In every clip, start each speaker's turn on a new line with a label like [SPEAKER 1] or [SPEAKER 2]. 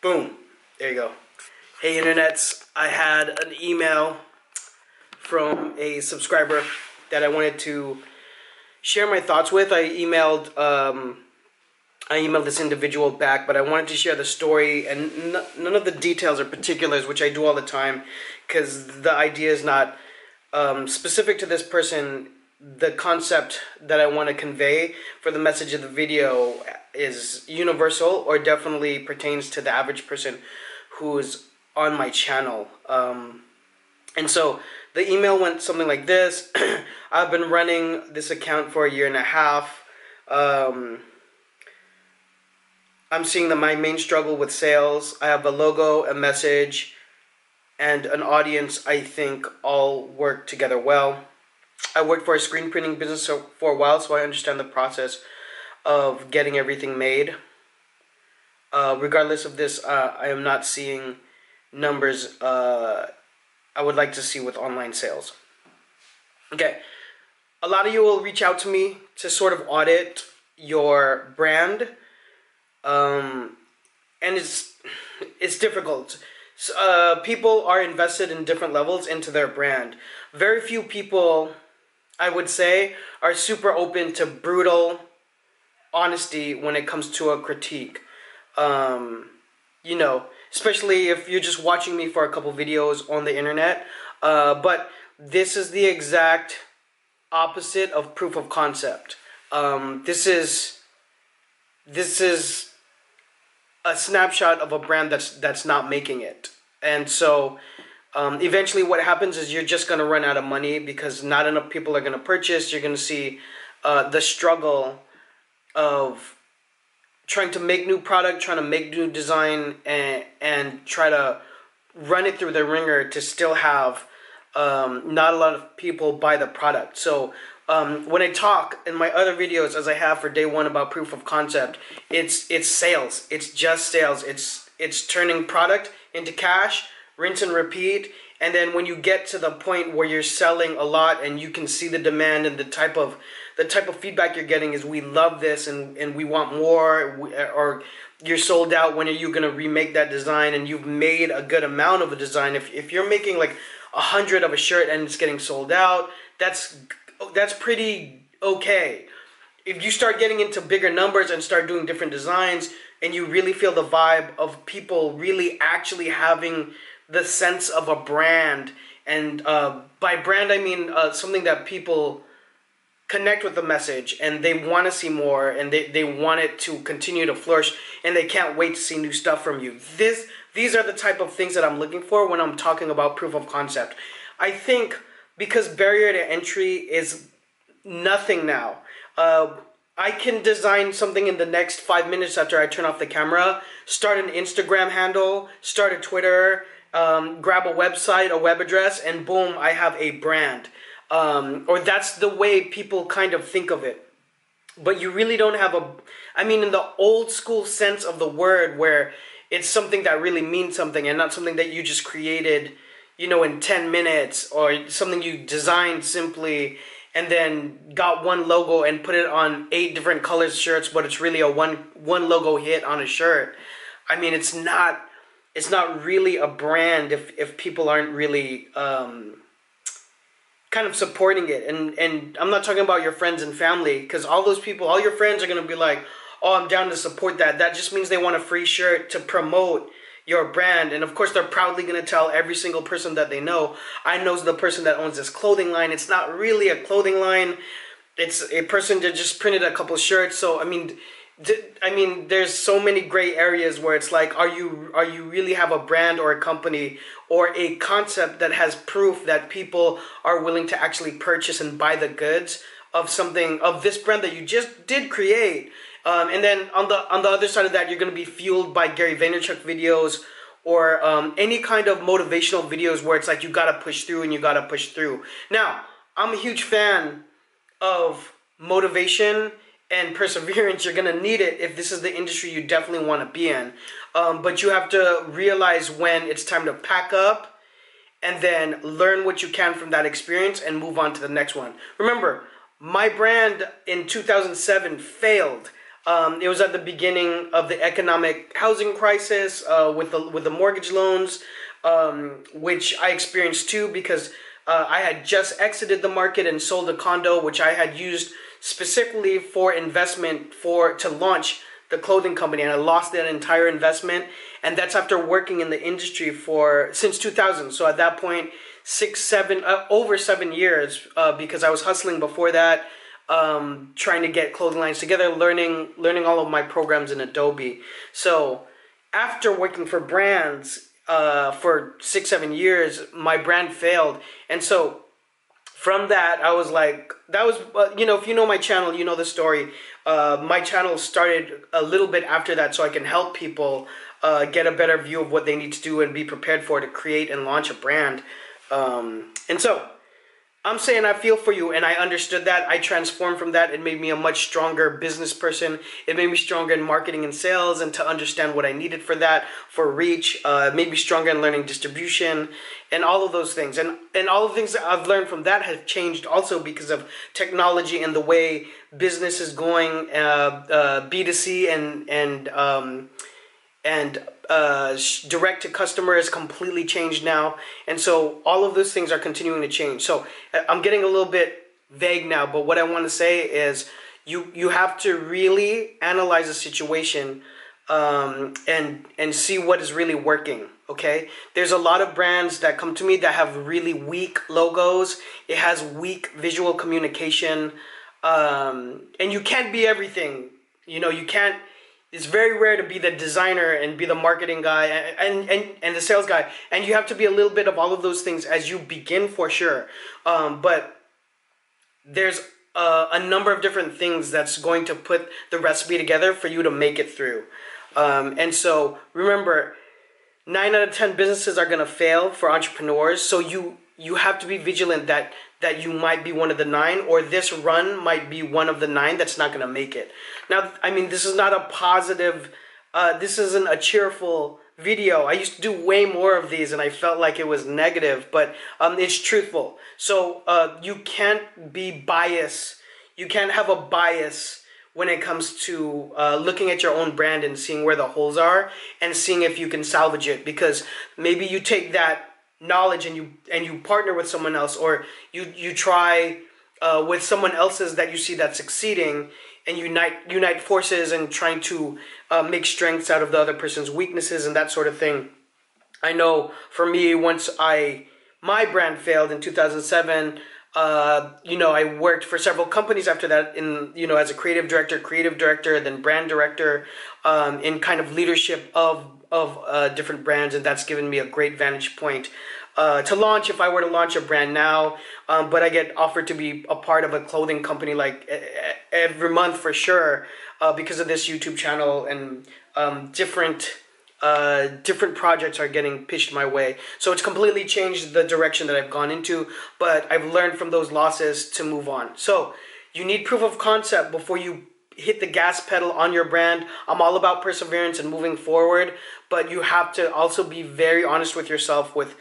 [SPEAKER 1] Boom. There you go. Hey, internets. I had an email from a subscriber that I wanted to share my thoughts with. I emailed this individual back, but I wanted to share the story and none of the details or particulars, which I do all the time, because the idea is not specific to this person. The concept that I want to convey for the message of the video is universal, or definitely pertains to the average person who's on my channel. And so the email went something like this. I've been running this account for 1.5 years. I'm seeing that my main struggle with sales, I have a logo, a message, and an audience I think all work together well. I worked for a screen printing business for a while, so I understand the process of getting everything made. Regardless of this, I am not seeing numbers I would like to see with online sales. Okay, a lot of you will reach out to me to sort of audit your brand, and it's difficult. People are invested in different levels into their brand. Very few people, I would say, are super open to brutal honesty when it comes to a critique. You know, especially if you're just watching me for a couple videos on the internet. But this is the exact opposite of proof of concept. This is a snapshot of a brand that's not making it. And so eventually what happens is you're just going to run out of money because not enough people are going to purchase. You're going to see the struggle of trying to make new product, trying to make new design, and try to run it through the ringer to still have not a lot of people buy the product. So when I talk in my other videos, as I have for day one, about proof of concept, it's sales. It's just sales. It's turning product into cash, rinse and repeat. And then when you get to the point where you're selling a lot and you can see the demand and the type of feedback you're getting is, we love this and we want more, or you're sold out, when are you going to remake that design? And you've made a good amount of a design. If you're making like 100 of a shirt and it's getting sold out, that's pretty okay. If you start getting into bigger numbers and start doing different designs, and you really feel the vibe of people really actually having the sense of a brand, and by brand I mean something that people connect with the message and they want to see more, and they want it to continue to flourish, and they can't wait to see new stuff from you. These are the type of things that I'm looking for when I'm talking about proof of concept. I think because barrier to entry is nothing now. I can design something in the next 5 minutes after I turn off the camera, start an Instagram handle, start a Twitter, grab a website, a web address, and boom, I have a brand. Or that's the way people kind of think of it. But you really don't have in the old school sense of the word, where it's something that really means something and not something that you just created, in 10 minutes, or something you designed simply and then got one logo and put it on 8 different colors shirts, but it's really a one logo hit on a shirt. I mean, it's not really a brand if people aren't really kind of supporting it. And I'm not talking about your friends and family, because all those people, all your friends are going to be like, oh, I'm down to support that. That just means they want a free shirt to promote your brand. And of course, they're proudly going to tell every single person that they know, I know the person that owns this clothing line. It's not really a clothing line. It's a person that just printed a couple shirts. So, I mean, there's so many gray areas where it's like, are you really have a brand or a company or a concept that has proof that people are willing to actually purchase and buy the goods of something, of this brand that you just did create? And then on the other side of that, you're going to be fueled by Gary Vaynerchuk videos, or any kind of motivational videos where it's like, you got to push through and you got to push through. Now, I'm a huge fan of motivation and perseverance. You're going to need it if this is the industry you definitely want to be in. But you have to realize when it's time to pack up and then learn what you can from that experience and move on to the next one. Remember, my brand in 2007 failed. It was at the beginning of the economic housing crisis with the mortgage loans, which I experienced too because I had just exited the market and sold a condo, which I had used specifically for investment to launch the clothing company, and I lost that entire investment. And that's after working in the industry since 2000. So at that point, over 7 years, because I was hustling before that, trying to get clothing lines together, learning all of my programs in Adobe. So after working for brands for 6-7 years, my brand failed, and so from that, I was like, that was, if you know my channel, you know the story. My channel started a little bit after that so I can help people get a better view of what they need to do and be prepared to create and launch a brand. And so I'm saying I feel for you, and I understood that. I transformed from that. It made me a much stronger business person. It made me stronger in marketing and sales, and to understand what I needed for that, for reach. It made me stronger in learning distribution and all of those things. And all the things that I've learned from that have changed also because of technology and the way business is going, B2C and direct to customer is completely changed now, and so all of those things are continuing to change. So I'm getting a little bit vague now, but what I want to say is you have to really analyze the situation and see what is really working. Okay, there's a lot of brands that come to me that have really weak logos. It has weak visual communication, and you can't be everything. You can't. It's very rare to be the designer and be the marketing guy and the sales guy. And you have to be a little bit of all of those things as you begin, for sure. But there's a number of different things that's going to put the recipe together for you to make it through. And so remember, 9 out of 10 businesses are going to fail for entrepreneurs. So you have to be vigilant that you might be one of the 9, or this run might be one of the 9 that's not going to make it. Now, I mean, this is not a positive, this isn't a cheerful video. I used to do way more of these and I felt like it was negative, but it's truthful. So you can't be biased. You can't have a bias when it comes to looking at your own brand and seeing where the holes are and seeing if you can salvage it, because maybe you take that knowledge and you partner with someone else, or you try with someone else's that you see that's succeeding, and unite forces and trying to make strengths out of the other person's weaknesses and that sort of thing. I know for me, once my brand failed in 2007, I worked for several companies after that as a creative director, then brand director, in kind of leadership of different brands, and that's given me a great vantage point to launch if I were to launch a brand now. But I get offered to be a part of a clothing company like every month for sure, because of this YouTube channel, and different projects are getting pitched my way. So it's completely changed the direction that I've gone into, but I've learned from those losses to move on. So you need proof of concept before you hit the gas pedal on your brand. I'm all about perseverance and moving forward, but you have to also be very honest with yourself with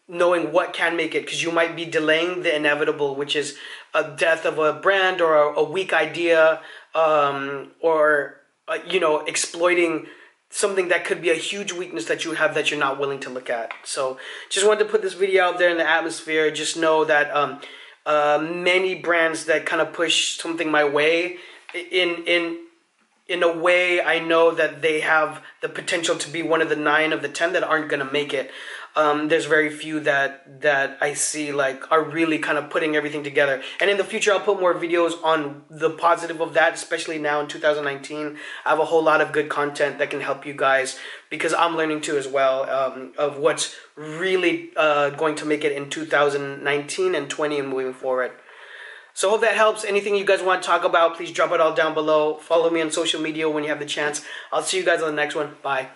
[SPEAKER 1] knowing what can make it, because you might be delaying the inevitable, which is a death of a brand or a weak idea, or exploiting something that could be a huge weakness that you have that you're not willing to look at. So just wanted to put this video out there in the atmosphere. Just know that many brands that kind of push something my way, in a way, I know that they have the potential to be one of the 9 of the 10 that aren't going to make it. There's very few that I see are really kind of putting everything together. And in the future, I'll put more videos on the positive of that, especially now in 2019. I have a whole lot of good content that can help you guys, because I'm learning too as well, of what's really going to make it in 2019 and 20 and moving forward. So I hope that helps. Anything you guys want to talk about, please drop it all down below. Follow me on social media when you have the chance. I'll see you guys on the next one. Bye.